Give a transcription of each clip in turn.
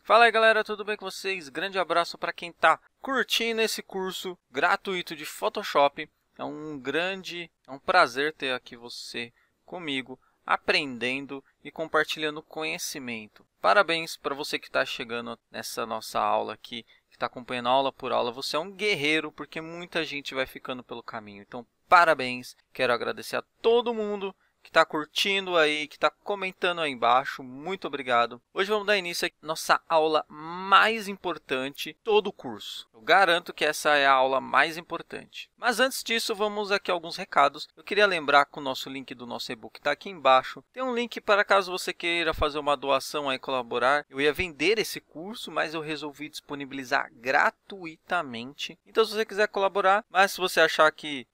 Fala aí galera, tudo bem com vocês? Grande abraço para quem está curtindo esse curso gratuito de Photoshop. É um prazer ter aqui você comigo, aprendendo e compartilhando conhecimento. Parabéns para você que está chegando nessa nossa aula aqui, que está acompanhando aula por aula. Você é um guerreiro porque muita gente vai ficando pelo caminho. Então, parabéns! Quero agradecer a todo mundo que está curtindo aí, que está comentando aí embaixo. Muito obrigado. Hoje vamos dar início à nossa aula mais importante de todo o curso. Eu garanto que essa é a aula mais importante. Mas antes disso, vamos aqui a alguns recados. Eu queria lembrar que o nosso link do nosso e-book está aqui embaixo. Tem um link para caso você queira fazer uma doação aí, colaborar. Eu ia vender esse curso, mas eu resolvi disponibilizar gratuitamente. Então, se você quiser colaborar, mas se você achar que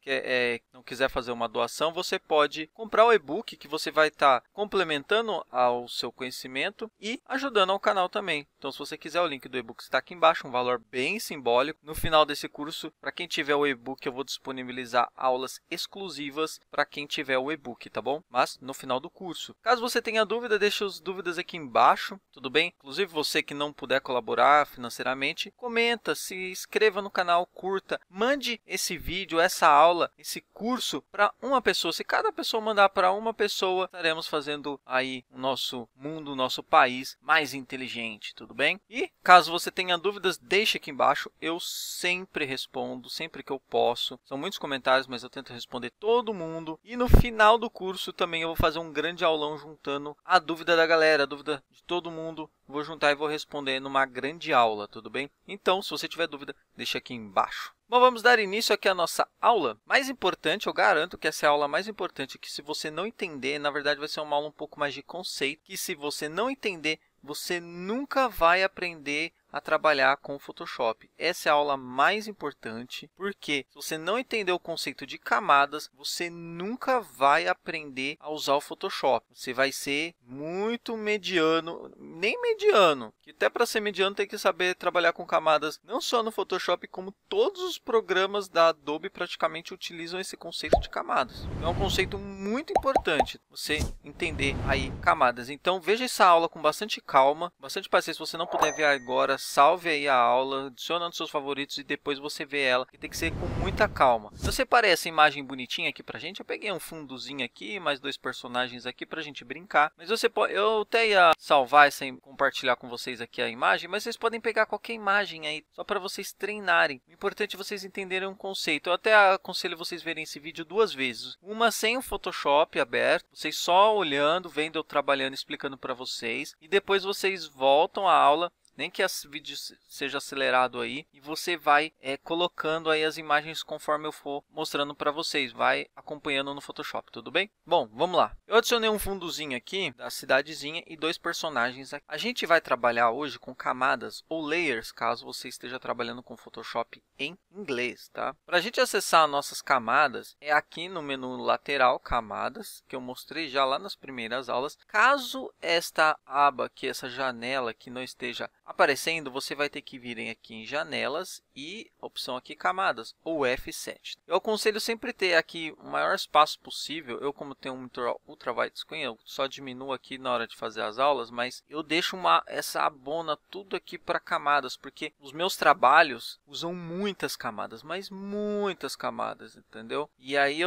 não quiser fazer uma doação, você pode comprar o e-book que você vai estar complementando ao seu conhecimento e ajudando ao canal também. Então, se você quiser, o link do e-book está aqui embaixo, um valor bem simbólico. No final desse curso, para quem tiver o e-book, eu vou disponibilizar aulas exclusivas para quem tiver o e-book, tá bom? Mas no final do curso. Caso você tenha dúvida, deixe as dúvidas aqui embaixo, tudo bem? Inclusive, você que não puder colaborar financeiramente, comenta, se inscreva no canal, curta, mande esse vídeo, essa aula, esse curso para uma pessoa. Se cada pessoa mandar para uma pessoa, estaremos fazendo aí o nosso mundo, o nosso país mais inteligente, tudo bem? E caso você tenha dúvidas, deixe aqui embaixo. Eu sempre respondo, sempre que eu posso. São muitos comentários, mas eu tento responder todo mundo. E no final do curso também eu vou fazer um grande aulão juntando a dúvida da galera, a dúvida de todo mundo. Vou juntar e vou responder numa grande aula, tudo bem? Então, se você tiver dúvida, deixa aqui embaixo. Bom, vamos dar início aqui à nossa aula. Mais importante, eu garanto que essa é a aula mais importante, que se você não entender, na verdade vai ser uma aula um pouco mais de conceito, que se você não entender, você nunca vai aprender a trabalhar com o Photoshop. Essa é a aula mais importante, porque se você não entender o conceito de camadas, você nunca vai aprender a usar o Photoshop. Você vai ser muito mediano, nem mediano, que até para ser mediano tem que saber trabalhar com camadas, não só no Photoshop, como todos os programas da Adobe praticamente utilizam esse conceito de camadas. É um conceito muito importante você entender aí camadas. Então veja essa aula com bastante calma, bastante paciência. Se você não puder ver agora, salve aí a aula, adiciona nos seus favoritos e depois você vê ela, que tem que ser com muita calma. Eu separei essa imagem bonitinha aqui pra gente, eu peguei um fundozinho aqui, mais dois personagens aqui pra gente brincar, mas você pode, eu até ia salvar essa e compartilhar com vocês aqui a imagem, mas vocês podem pegar qualquer imagem aí, só para vocês treinarem. O importante é vocês entenderem um conceito. Eu até aconselho vocês verem esse vídeo duas vezes, uma sem o Photoshop aberto, vocês só olhando, vendo eu trabalhando, explicando para vocês, e depois vocês voltam à aula, nem que esse vídeo seja acelerado aí, e você vai colocando aí as imagens conforme eu for mostrando para vocês, vai acompanhando no Photoshop, tudo bem? Bom, vamos lá. Eu adicionei um fundozinho aqui da cidadezinha e dois personagens aqui. A gente vai trabalhar hoje com camadas ou layers, caso você esteja trabalhando com Photoshop em inglês, tá? Para a gente acessar nossas camadas, é aqui no menu lateral, camadas, que eu mostrei já lá nas primeiras aulas. Caso esta aba aqui, essa janela que não esteja aparecendo, você vai ter que vir aqui em janelas e opção aqui camadas ou F7. Eu aconselho sempre ter aqui o maior espaço possível. Eu, como tenho um monitor ultra widescreen, eu só diminuo aqui na hora de fazer as aulas, mas eu deixo essa abona tudo aqui para camadas, porque os meus trabalhos usam muitas camadas, mas muitas camadas, entendeu? E aí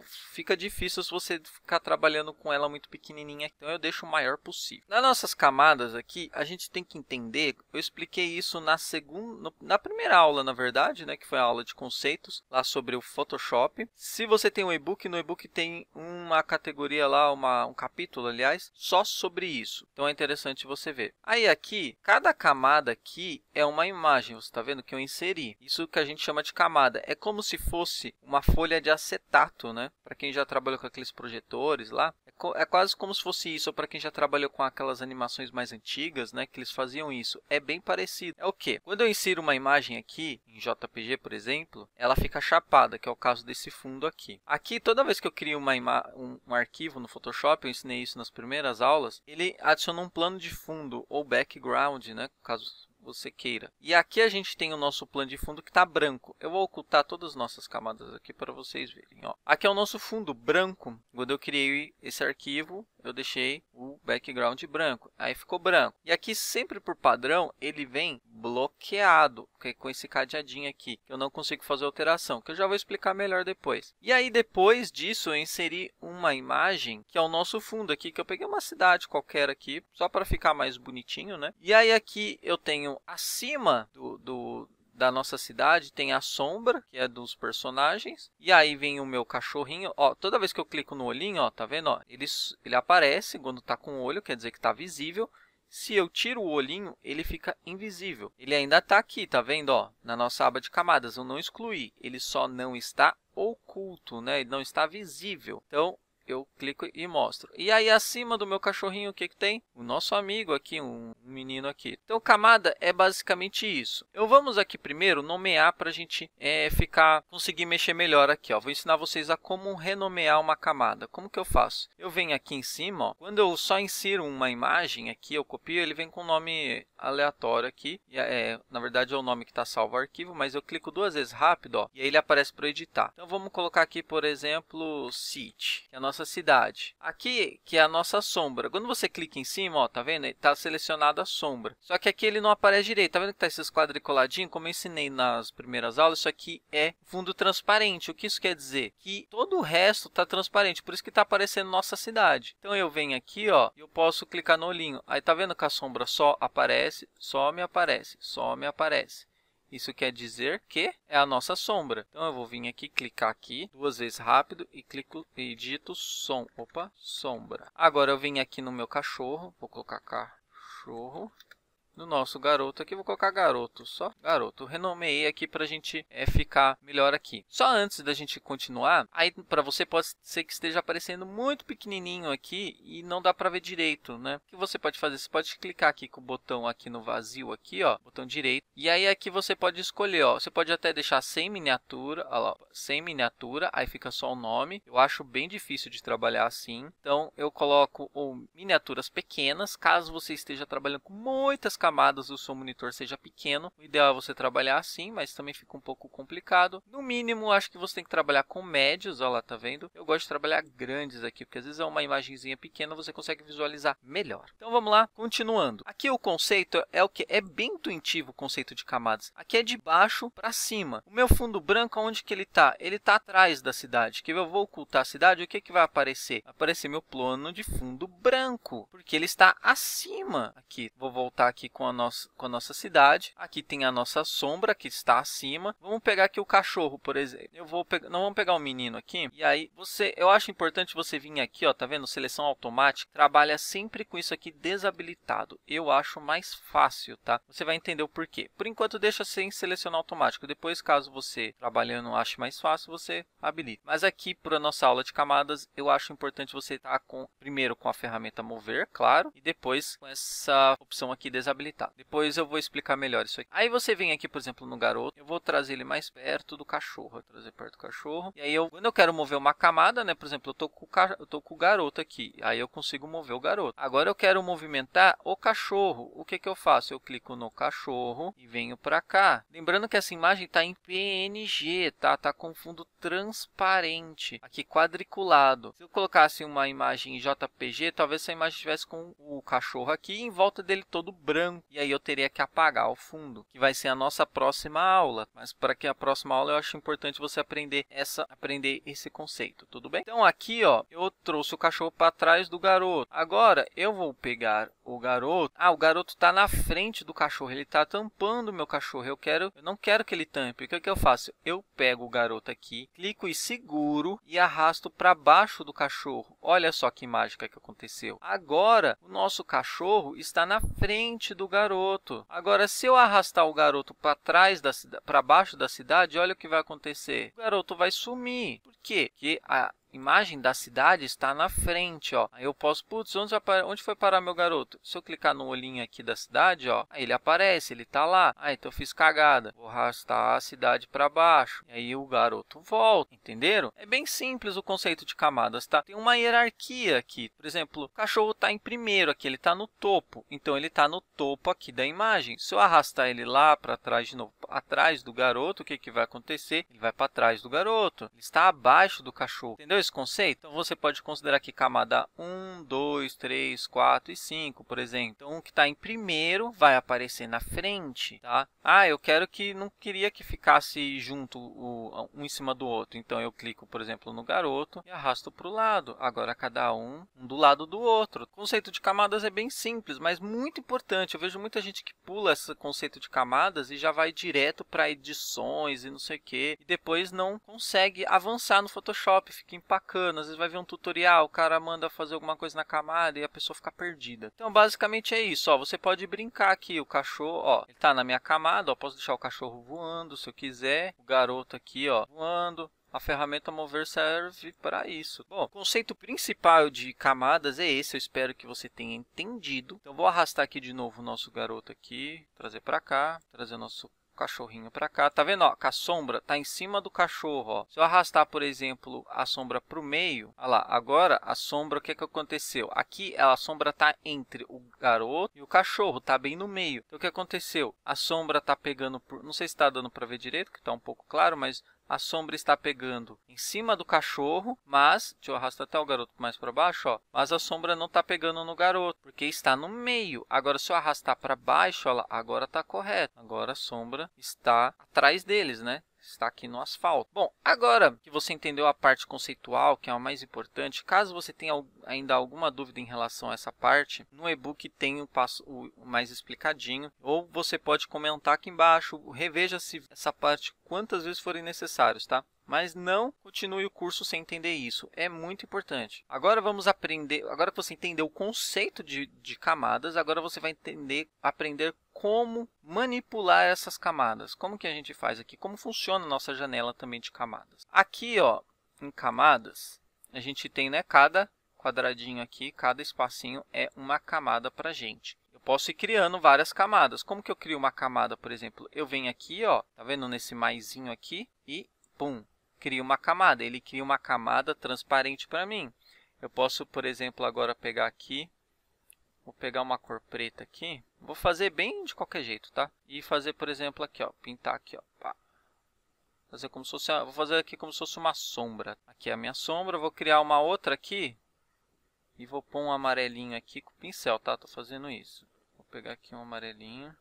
fica difícil se você ficar trabalhando com ela muito pequenininha, então eu deixo o maior possível. Nas nossas camadas aqui, a gente tem que entender. Eu expliquei isso na primeira aula, na verdade, né, que foi a aula de conceitos, lá sobre o Photoshop. Se você tem um e-book, no e-book tem uma categoria lá, um capítulo, aliás, só sobre isso. Então é interessante você ver. Aí aqui, cada camada aqui é uma imagem, você está vendo que eu inseri. Isso que a gente chama de camada. É como se fosse uma folha de acetato, né? Para quem já trabalhou com aqueles projetores lá, é quase como se fosse isso. Para quem já trabalhou com aquelas animações mais antigas, né, que eles faziam isso. É bem parecido. É o que? Quando eu insiro uma imagem aqui, em JPG, por exemplo, ela fica chapada, que é o caso desse fundo aqui. Aqui, toda vez que eu crio um arquivo no Photoshop, eu ensinei isso nas primeiras aulas, ele adiciona um plano de fundo, ou background, né, caso você queira. E aqui a gente tem o nosso plano de fundo que está branco. Eu vou ocultar todas as nossas camadas aqui para vocês verem. Ó. Aqui é o nosso fundo branco. Quando eu criei esse arquivo, eu deixei o background branco. Aí ficou branco. E aqui, sempre por padrão, ele vem bloqueado, com esse cadeadinho aqui. Eu não consigo fazer alteração, que eu já vou explicar melhor depois. E aí, depois disso, eu inseri uma imagem, que é o nosso fundo aqui, que eu peguei uma cidade qualquer aqui, só para ficar mais bonitinho, né? E aí, aqui eu tenho acima da nossa cidade, tem a sombra, que é dos personagens. E aí vem o meu cachorrinho. Ó, toda vez que eu clico no olhinho, ó, tá vendo? Ó, ele aparece quando tá com o olho, quer dizer que tá visível. Se eu tiro o olhinho, ele fica invisível. Ele ainda está aqui, tá vendo? Ó, na nossa aba de camadas, eu não excluí. Ele só não está oculto, né? Ele não está visível. Então, eu clico e mostro. E aí, acima do meu cachorrinho, o que tem? O nosso amigo aqui, um menino aqui. Então, camada é basicamente isso. Vamos aqui primeiro nomear para a gente conseguir mexer melhor aqui. Ó. Vou ensinar vocês a como renomear uma camada. Como que eu faço? Eu venho aqui em cima, ó. Quando eu só insiro uma imagem aqui, eu copio, ele vem com um nome aleatório aqui. E na verdade, é o nome que está salvo ao arquivo, mas eu clico 2 vezes rápido, ó, e aí ele aparece para eu editar. Então, vamos colocar aqui, por exemplo, City, que é a nossa cidade. Aqui, que é a nossa sombra. Quando você clica em cima, ó, tá vendo? Está selecionada a sombra. Só que aqui ele não aparece direito. Tá vendo que tá esses quadriculadinhos? Como eu ensinei nas primeiras aulas, isso aqui é fundo transparente. O que isso quer dizer? Que todo o resto está transparente. Por isso que está aparecendo nossa cidade. Então, eu venho aqui, ó, e eu posso clicar no olhinho. Aí, tá vendo que a sombra só aparece, só me aparece, só me aparece. Isso quer dizer que é a nossa sombra. Então, eu vou vir aqui, clicar aqui 2 vezes rápido e clico e digito sombra. Agora, eu venho aqui no meu cachorro, vou colocar cachorro. No nosso garoto aqui, vou colocar garoto, só garoto. Renomeei aqui para a gente ficar melhor aqui. Só antes da gente continuar, aí para você pode ser que esteja aparecendo muito pequenininho aqui e não dá para ver direito, né? O que você pode fazer? Você pode clicar aqui com o botão aqui no vazio aqui, ó, botão direito. E aí aqui você pode escolher, ó, você pode até deixar sem miniatura, ó lá, sem miniatura, aí fica só o nome. Eu acho bem difícil de trabalhar assim. Então eu coloco miniaturas pequenas, caso você esteja trabalhando com muitas camadas, o seu monitor seja pequeno. O ideal é você trabalhar assim, mas também fica um pouco complicado. No mínimo, acho que você tem que trabalhar com médios, olha lá, tá vendo? Eu gosto de trabalhar grandes aqui, porque às vezes é uma imagenzinha pequena, você consegue visualizar melhor. Então, vamos lá, continuando. Aqui o conceito é o que? É bem intuitivo o conceito de camadas. Aqui é de baixo para cima. O meu fundo branco, onde que ele está? Ele está atrás da cidade. Que eu vou ocultar a cidade, o que que vai aparecer? Vai aparecer meu plano de fundo branco, porque ele está acima aqui. Vou voltar aqui com a nossa cidade. Aqui tem a nossa sombra que está acima. Vamos pegar aqui o cachorro, por exemplo. Não vamos pegar o menino aqui. E aí eu acho importante você vir aqui, ó, tá vendo? Seleção automática. Trabalha sempre com isso aqui desabilitado. Eu acho mais fácil, tá? Você vai entender o porquê. Por enquanto deixa sem selecionar automático. Depois, caso você trabalhando ache mais fácil, você habilita. Mas aqui para a nossa aula de camadas, eu acho importante você estar primeiro com a ferramenta mover, claro, e depois com essa opção aqui desabilitar. Depois eu vou explicar melhor isso aqui. Aí você vem aqui, por exemplo, no garoto. Eu vou trazer ele mais perto do cachorro. Vou trazer perto do cachorro. E aí, quando eu quero mover uma camada, né? Por exemplo, eu tô com o garoto aqui. Aí eu consigo mover o garoto. Agora eu quero movimentar o cachorro. O que que eu faço? Eu clico no cachorro e venho para cá. Lembrando que essa imagem está em PNG, tá? Tá com fundo transparente. Aqui quadriculado. Se eu colocasse uma imagem em JPG, talvez essa imagem estivesse com o cachorro aqui e em volta dele todo branco. E aí eu teria que apagar o fundo, que vai ser a nossa próxima aula. Mas para que a próxima aula eu acho importante você aprender esse conceito, tudo bem? Então aqui, ó, eu trouxe o cachorro para trás do garoto. Agora eu vou pegar o garoto. O garoto está na frente do cachorro, ele está tampando o meu cachorro. Eu não quero que ele tampe. O que eu faço? Eu pego o garoto aqui, clico e seguro e arrasto para baixo do cachorro. Olha só que mágica que aconteceu. Agora o nosso cachorro está na frente do garoto. Agora, se eu arrastar o garoto para trás para baixo da cidade, olha o que vai acontecer. O garoto vai sumir. Por quê? Porque a imagem da cidade está na frente, ó. Aí eu posso, putz, onde foi parar meu garoto? Se eu clicar no olhinho aqui da cidade, ó, aí ele aparece, ele tá lá. Então eu fiz cagada. Vou arrastar a cidade para baixo. E aí o garoto volta, entenderam? É bem simples o conceito de camadas, tá? Tem uma hierarquia aqui. Por exemplo, o cachorro tá em primeiro aqui, ele tá no topo. Então ele tá no topo aqui da imagem. Se eu arrastar ele lá para trás de novo, atrás do garoto, o que que vai acontecer? Ele vai para trás do garoto. Ele está abaixo do cachorro, entendeu? Entendeu esse conceito? Então, você pode considerar aqui camada 1, 2, 3, 4 e 5, por exemplo. Então, o que está em primeiro vai aparecer na frente, tá? Ah, eu não queria que ficasse junto um em cima do outro. Então, eu clico, por exemplo, no garoto e arrasto para o lado. Agora, cada um do lado do outro. O conceito de camadas é bem simples, mas muito importante. Eu vejo muita gente que pula esse conceito de camadas e já vai direto para edições e não sei o que. E depois não consegue avançar no Photoshop, fica empacando. Às vezes vai ver um tutorial, o cara manda fazer alguma coisa na camada e a pessoa fica perdida. Então, basicamente é isso. Ó, você pode brincar aqui. O cachorro, ó, ele está na minha camada. Ó, posso deixar o cachorro voando se eu quiser. O garoto aqui, ó, voando. A ferramenta mover serve para isso. Bom, o conceito principal de camadas é esse. Eu espero que você tenha entendido. Então, vou arrastar aqui de novo o nosso garoto aqui. Trazer para cá. Trazer o nosso cachorrinho para cá. Tá vendo, ó, que a sombra tá em cima do cachorro, ó. Se eu arrastar, por exemplo, a sombra para o meio, olha lá, agora a sombra, o que aconteceu? Aqui a sombra tá entre o garoto e o cachorro, tá bem no meio. Então, o que aconteceu? A sombra tá pegando por, não sei se está dando para ver direito, que tá um pouco claro, mas a sombra está pegando em cima do cachorro, mas, deixa eu arrastar até o garoto mais para baixo, ó, mas a sombra não está pegando no garoto, porque está no meio. Agora, se eu arrastar para baixo, ó, agora está correto. Agora a sombra está atrás deles, né? Está aqui no asfalto. Bom, agora que você entendeu a parte conceitual, que é a mais importante, caso você tenha ainda alguma dúvida em relação a essa parte, no e-book tem o mais explicadinho, ou você pode comentar aqui embaixo, reveja-se essa parte quantas vezes forem necessários, tá? Mas não continue o curso sem entender isso. É muito importante. Agora vamos aprender. Agora que você entendeu o conceito de camadas, agora você vai aprender como manipular essas camadas. Como que a gente faz aqui? Como funciona a nossa janela também de camadas. Aqui, ó, em camadas, a gente tem, né, cada quadradinho aqui, cada espacinho é uma camada para a gente. Eu posso ir criando várias camadas. Como que eu crio uma camada, por exemplo? Eu venho aqui, ó, tá vendo nesse maisinho aqui e pum, crio uma camada. Ele cria uma camada transparente para mim. Eu posso, por exemplo, agora pegar aqui, vou pegar uma cor preta aqui, vou fazer bem de qualquer jeito, tá? E fazer, por exemplo, aqui, ó, pintar aqui, ó, pá. Fazer como se fosse, vou fazer aqui como se fosse uma sombra. Aqui é a minha sombra, vou criar uma outra aqui e vou pôr um amarelinho aqui com o pincel, tá? Tô fazendo isso. Vou pegar aqui um amarelinho.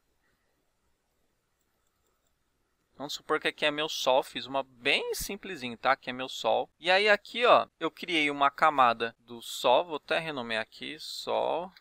Vamos supor que aqui é meu sol, fiz uma bem simplesinho, tá? Aqui é meu sol. E aí aqui, ó, eu criei uma camada do sol, vou até renomear aqui, sol.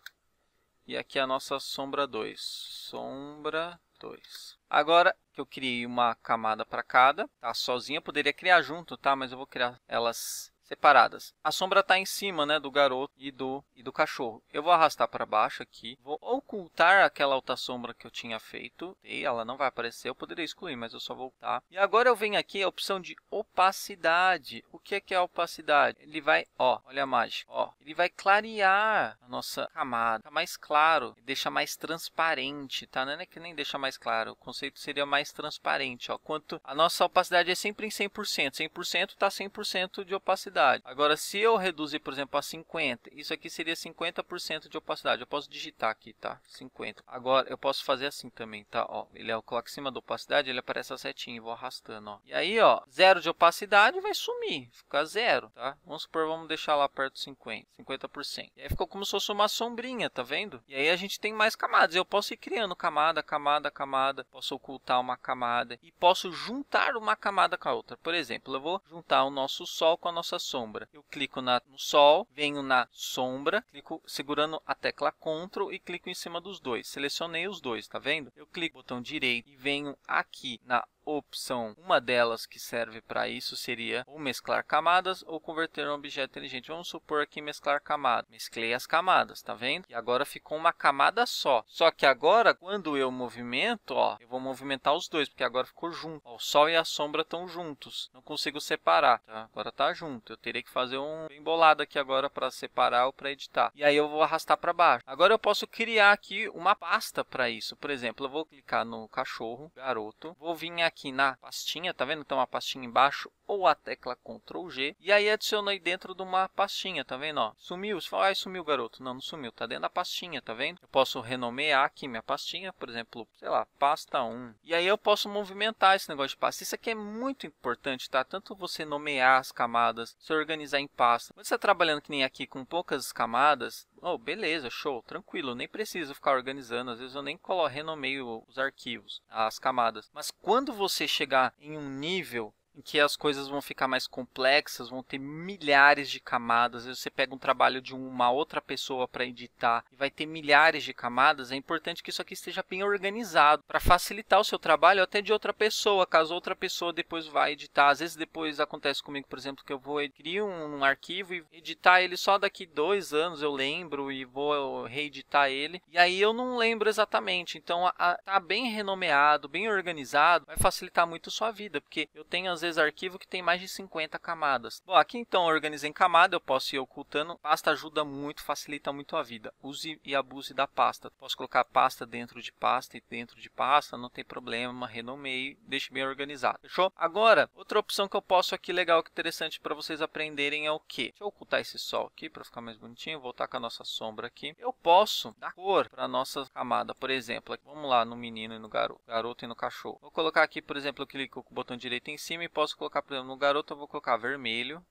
E aqui é a nossa sombra 2, sombra 2. Agora que eu criei uma camada para cada, tá? Sozinha, eu poderia criar junto, tá? Mas eu vou criar elas separadas. A sombra está em cima, né, do garoto e do cachorro. Eu vou arrastar para baixo aqui, vou ocultar aquela outra sombra que eu tinha feito. E ela não vai aparecer, eu poderia excluir, mas eu só vou voltar. E agora eu venho aqui a opção de opacidade. O que é a opacidade? Ele vai, ó, olha a mágica, ó, ele vai clarear a nossa camada, fica mais claro, deixa mais transparente, tá? Não é que nem deixa mais claro, o conceito seria mais transparente, ó. Quanto a nossa opacidade é sempre em 100%, 100% está 100% de opacidade. Agora, se eu reduzir, por exemplo, a 50, isso aqui seria 50% de opacidade. Eu posso digitar aqui, tá? 50. Agora, eu posso fazer assim também, tá? Ó, eu coloco em cima da opacidade, ele aparece a setinha, vou arrastando, ó. E aí, ó, 0 de opacidade vai sumir, fica 0, tá? Vamos supor, vamos deixar lá perto de 50, 50%. E aí ficou como se fosse uma sombrinha, tá vendo? E aí a gente tem mais camadas. Eu posso ir criando camada, camada, camada, posso ocultar uma camada e posso juntar uma camada com a outra. Por exemplo, eu vou juntar o nosso sol com a nossa sombra. Eu clico no sol, venho na sombra, clico segurando a tecla Ctrl e clico em cima dos dois. Selecionei os dois, tá vendo? Eu clico no botão direito e venho aqui na opção, uma delas que serve para isso seria ou mesclar camadas ou converter um objeto inteligente. Vamos supor aqui mesclar camadas. Mesclei as camadas, tá vendo? E agora ficou uma camada só. Só que agora, quando eu movimento, ó, eu vou movimentar os dois, porque agora ficou junto. Ó, o sol e a sombra estão juntos. Não consigo separar, tá? Agora tá junto. Eu teria que fazer um bem bolado aqui agora para separar ou para editar. E aí eu vou arrastar para baixo. Agora eu posso criar aqui uma pasta para isso. Por exemplo, eu vou clicar no cachorro, garoto. Vou vir aqui aqui na pastinha, tá vendo? Tem uma pastinha embaixo, ou a tecla Ctrl G, e aí adiciono aí dentro de uma pastinha, tá vendo? Ó, sumiu, você fala, sumiu, garoto. Não, não sumiu, tá dentro da pastinha, tá vendo? Eu posso renomear aqui minha pastinha, por exemplo, sei lá, pasta 1. E aí eu posso movimentar esse negócio de pasta. Isso aqui é muito importante, tá? Tanto você nomear as camadas, se organizar em pasta. Quando você está trabalhando que nem aqui com poucas camadas, oh, beleza, show, tranquilo, nem preciso ficar organizando, às vezes eu nem renomeio os arquivos, as camadas. Mas quando você chegar em um nível em que as coisas vão ficar mais complexas, vão ter milhares de camadas, às vezes você pega um trabalho de uma outra pessoa para editar e vai ter milhares de camadas, é importante que isso aqui esteja bem organizado para facilitar o seu trabalho até de outra pessoa, caso outra pessoa depois vá editar. Às vezes depois acontece comigo, por exemplo, que eu vou criar um arquivo e editar ele só daqui 2 anos, eu lembro, e vou reeditar ele, e aí eu não lembro exatamente. Então, tá bem renomeado, bem organizado, vai facilitar muito a sua vida, porque eu tenho às vezes arquivo que tem mais de 50 camadas. Bom, aqui então eu organizei em camada, eu posso ir ocultando. Pasta ajuda muito, facilita muito a vida. Use e abuse da pasta. Posso colocar pasta dentro de pasta e dentro de pasta, não tem problema, renomeie, deixe bem organizado. Fechou? Agora, outra opção que eu posso aqui legal, que interessante para vocês aprenderem é o que? Deixa eu ocultar esse sol aqui para ficar mais bonitinho, voltar com a nossa sombra aqui. Eu posso dar cor para a nossa camada, por exemplo, aqui, vamos lá no menino e no garoto e no cachorro. Vou colocar aqui, por exemplo, eu clico com o botão direito em cima e posso colocar, por exemplo, no garoto eu vou colocar vermelho,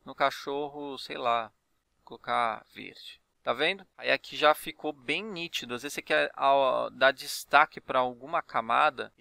no cachorro, sei lá, vou colocar verde. Tá vendo? Aí aqui já ficou bem nítido. Às vezes você quer dar destaque para alguma camada,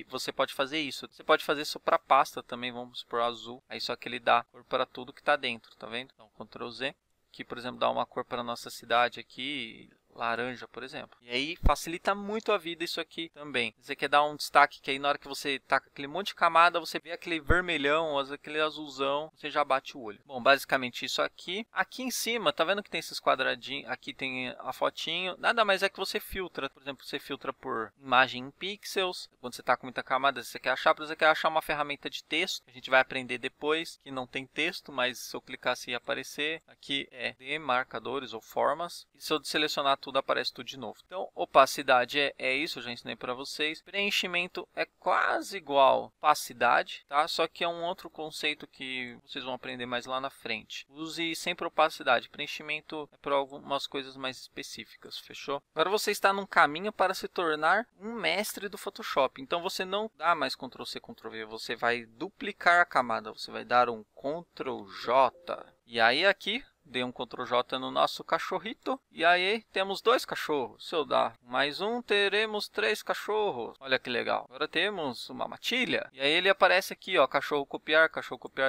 você pode fazer isso. Você pode fazer isso para pasta também, vamos supor azul. Aí só que ele dá cor para tudo que está dentro, tá vendo? Então Ctrl Z. Aqui, por exemplo, dá uma cor para a nossa cidade aqui, laranja, por exemplo. E aí facilita muito a vida isso aqui também. Você quer dar um destaque que aí na hora que você tá com aquele monte de camada, você vê aquele vermelhão, aquele azulzão, você já bate o olho. Bom, basicamente isso aqui. Aqui em cima, tá vendo que tem esses quadradinhos? Aqui tem a fotinho. Nada mais é que você filtra. Por exemplo, você filtra por imagem em pixels. Quando você tá com muita camada, você quer achar, você quer achar uma ferramenta de texto. A gente vai aprender depois, que não tem texto, mas se eu clicar assim aparecer. Aqui é de marcadores ou formas. E se eu selecionar tudo, aparece tudo de novo. Então, opacidade é isso, eu já ensinei para vocês. Preenchimento é quase igual a opacidade, tá? Só que é um outro conceito que vocês vão aprender mais lá na frente. Use sempre opacidade. Preenchimento é para algumas coisas mais específicas, fechou? Agora você está num caminho para se tornar um mestre do Photoshop. Então você não dá mais Ctrl C, Ctrl V, você vai duplicar a camada, você vai dar um Ctrl J. E aí aqui dei um Ctrl J no nosso cachorrito. E aí temos 2 cachorros. Se eu dar mais um, teremos 3 cachorros. Olha que legal. Agora temos uma matilha. E aí ele aparece aqui, ó, cachorro copiar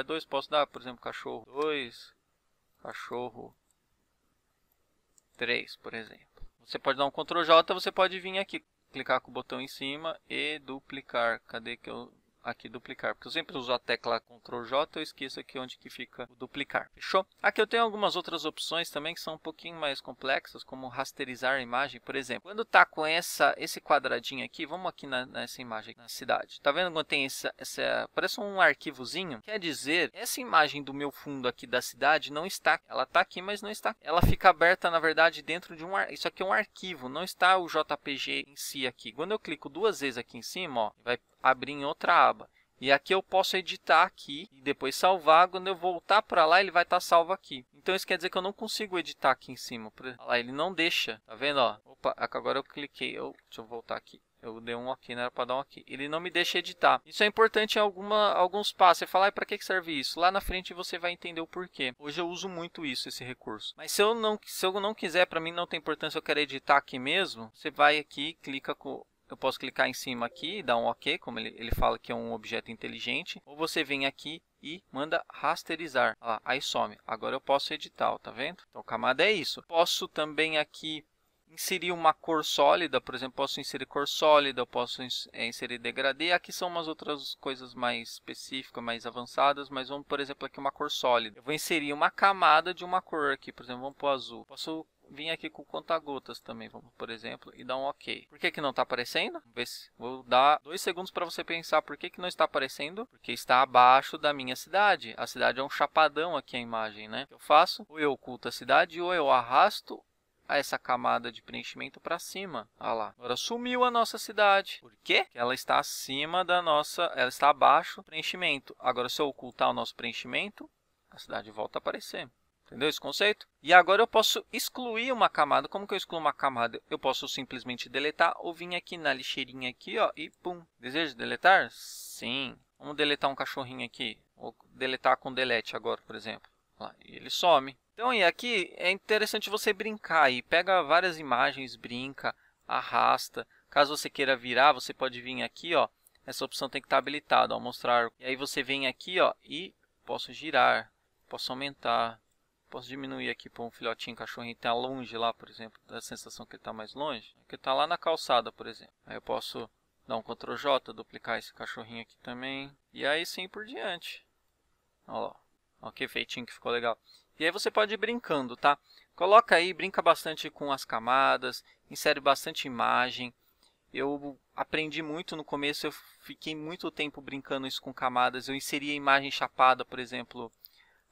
2. Posso dar, por exemplo, cachorro 2, cachorro 3, por exemplo. Você pode dar um Ctrl J, você pode vir aqui, clicar com o botão em cima e duplicar. Cadê que eu... Aqui duplicar, porque eu sempre uso a tecla Ctrl J, eu esqueço aqui onde que fica o duplicar, fechou? Aqui eu tenho algumas outras opções também que são um pouquinho mais complexas, como rasterizar a imagem, por exemplo. Quando tá com esse quadradinho aqui, vamos aqui nessa imagem na cidade, tá vendo quando tem parece um arquivozinho? Quer dizer, essa imagem do meu fundo aqui da cidade não está, ela tá aqui, mas não está, ela fica aberta na verdade dentro de isso aqui é um arquivo, não está o JPG em si aqui. Quando eu clico 2 vezes aqui em cima, ó, vai abrir em outra aba. E aqui eu posso editar aqui e depois salvar. Quando eu voltar para lá, ele vai estar salvo aqui. Então isso quer dizer que eu não consigo editar aqui em cima. Olha lá, ele não deixa. Tá vendo? Ó? Opa, agora eu cliquei. Deixa eu voltar aqui. Eu dei um OK, não era para dar um OK. Ele não me deixa editar. Isso é importante em alguns passos. Você fala, para que serve isso? Lá na frente você vai entender o porquê. Hoje eu uso muito esse recurso. Mas se eu não quiser, para mim não tem importância, eu quero editar aqui mesmo. Você vai aqui, clica com... Eu posso clicar em cima aqui e dar um OK, como ele fala que é um objeto inteligente. Ou você vem aqui e manda rasterizar. Aí some. Agora eu posso editar, ó, tá vendo? Então, camada é isso. Posso também aqui inserir uma cor sólida. Por exemplo, posso inserir cor sólida, eu posso inserir degradê. Aqui são umas outras coisas mais específicas, mais avançadas. Mas vamos, por exemplo, aqui uma cor sólida. Eu vou inserir uma camada de uma cor aqui. Por exemplo, vamos pôr azul. Posso... Vim aqui com conta-gotas também, vamos, por exemplo, e dar um OK. Por que não está aparecendo? Vamos ver se... Vou dar 2 segundos para você pensar por que não está aparecendo. Porque está abaixo da minha cidade. A cidade é um chapadão aqui a imagem, né? O que eu faço? Ou eu oculto a cidade, ou eu arrasto essa camada de preenchimento para cima. Olha lá. Agora sumiu a nossa cidade. Por quê? Porque ela está acima da nossa... Ela está abaixo do preenchimento. Agora, se eu ocultar o nosso preenchimento, a cidade volta a aparecer. Entendeu esse conceito? E agora eu posso excluir uma camada. Como que eu excluo uma camada? Eu posso simplesmente deletar ou vir aqui na lixeirinha aqui, ó, e pum. Deseja deletar? Sim. Vamos deletar um cachorrinho aqui. Vou deletar com delete agora, por exemplo. Lá, e ele some. Então, e aqui é interessante você brincar aí. Pega várias imagens, brinca, arrasta. Caso você queira virar, você pode vir aqui, ó. Essa opção tem que estar habilitada, ó, mostrar. E aí você vem aqui, ó, e posso girar, posso aumentar. Posso diminuir aqui para um filhotinho cachorrinho que está longe lá, por exemplo. Dá a sensação que ele está mais longe. Que está lá na calçada, por exemplo. Aí eu posso dar um Ctrl J, duplicar esse cachorrinho aqui também. E aí sim por diante. Olha lá. Olha que feitinho que ficou legal. E aí você pode ir brincando, tá? Coloca aí, brinca bastante com as camadas. Insere bastante imagem. Eu aprendi muito no começo. Eu fiquei muito tempo brincando isso com camadas. Eu inseria imagem chapada, por exemplo,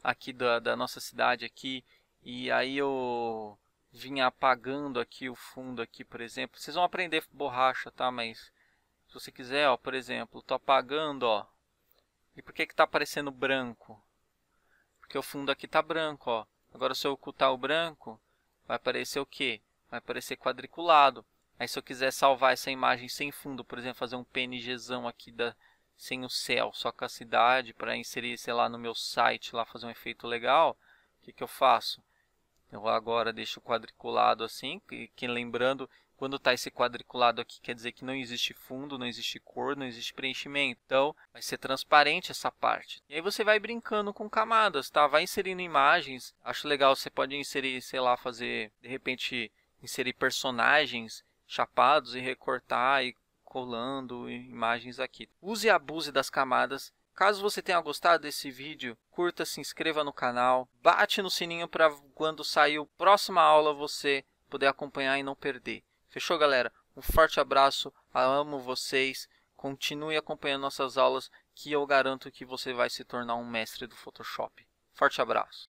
aqui da nossa cidade aqui, e aí eu vinha apagando aqui o fundo aqui, por exemplo. Vocês vão aprender borracha, tá? Mas se você quiser, ó, por exemplo, tô apagando, ó. E por que que tá aparecendo branco? Porque o fundo aqui tá branco, ó. Agora se eu ocultar o branco, vai aparecer o quê? Vai aparecer quadriculado. Aí se eu quiser salvar essa imagem sem fundo, por exemplo, fazer um PNGzão aqui sem o céu, só com a cidade, para inserir, sei lá, no meu site, lá fazer um efeito legal, o que eu faço? Eu agora deixo quadriculado assim, que lembrando, quando está esse quadriculado aqui, quer dizer que não existe fundo, não existe cor, não existe preenchimento. Então, vai ser transparente essa parte. E aí você vai brincando com camadas, tá? Vai inserindo imagens. Acho legal, você pode inserir, sei lá, fazer, de repente, inserir personagens chapados e recortar e colando imagens aqui. Use e abuse das camadas. Caso você tenha gostado desse vídeo, curta, se inscreva no canal, bate no sininho para quando sair a próxima aula você poder acompanhar e não perder. Fechou, galera? Um forte abraço, amo vocês, continue acompanhando nossas aulas que eu garanto que você vai se tornar um mestre do Photoshop. Forte abraço!